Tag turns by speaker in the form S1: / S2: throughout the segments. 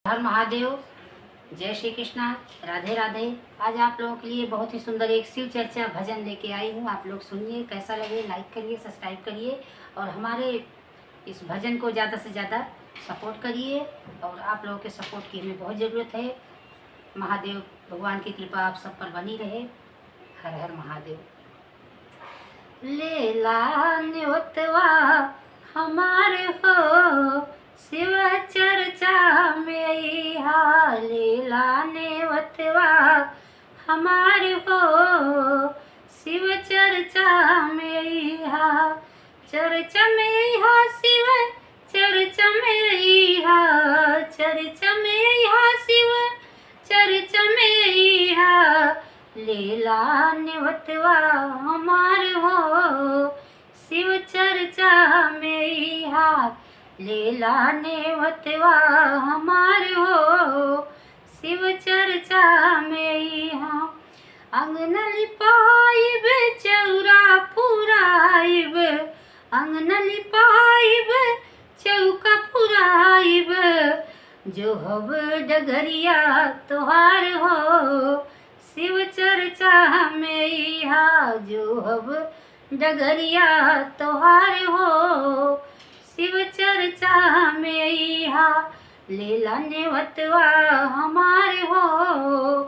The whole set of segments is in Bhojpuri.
S1: हर महादेव। जय श्री कृष्णा। राधे राधे। आज आप लोगों के लिए बहुत ही सुंदर एक शिव चर्चा भजन लेके आई हूँ। आप लोग सुनिए, कैसा लगे लाइक करिए, सब्सक्राइब करिए और हमारे इस भजन को ज़्यादा से ज़्यादा सपोर्ट करिए। और आप लोगों के सपोर्ट की हमें बहुत ज़रूरत है। महादेव भगवान की कृपा आप सब पर बनी रहे। हर हर महादेव। लेला न्योतवा हमारे हो शिव चर्चा में लेला नेवतवा हमारे हो शिव चर्चा में चर्चा में शिव चर्चा में चर्चा में शिव चर्चा में लेला नेवतवा हमारे हो शिव चर्चा में लेला नेवतवा हमारे हो शिव चर्चा में अंगन लिपाइब चौरा पुराइब अंगन लिपाइब चौका पुराइब जो हब डगरिया तोहार हो शिव चर्चा में जो हब डगरिया तोहार हो शिव चर्चा में लेला नेवतवा हमारे हो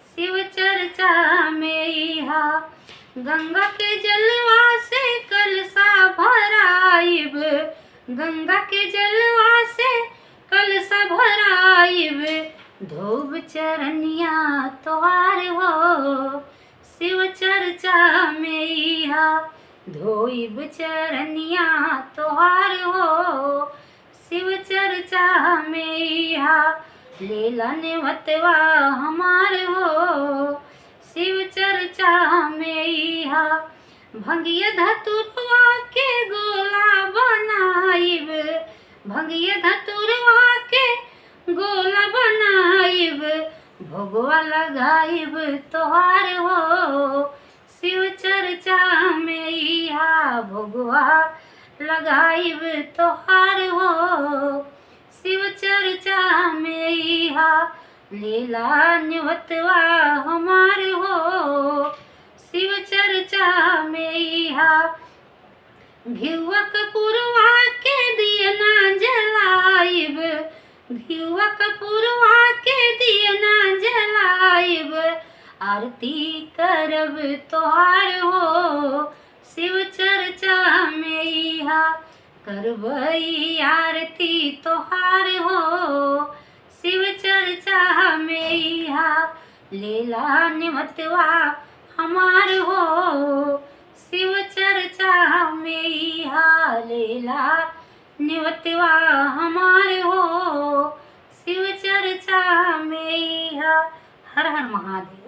S1: शिव चर्चा में गंगा के जलवा से कलसा भराइब गंगा के जलवा से कलसा भराइब धोब चरनिया तोहार हो शिव चर्चा में धोइब चरनिया तोहार हो शिव चर्चा में लेला नेवतवा हमारे हो शिव चर्चा में भंगिया धतुरवा के गोला बनाइब भंगिया धतुरवा के गोला बनाइब भोगवा लगाइब तोहार हो शिव चर्चा में भोगवा लगाइब तोहार हो शिव चर्चा में लेला नेवतवा हमारे हो शिव चर्चा में घिउवा कपूरवा के दिया ना जलाइब घिउवा कपूरवा के दिया ना जलाइब आरती करब तोहार हो शिव चर्चा में करबई आरती तोहार हो शिव चर्चा में लेला नेवतवा हमार हो शिव चर्चा में लेला नेवतवा हमार हो शिव चर्चा में हर हर महादेव।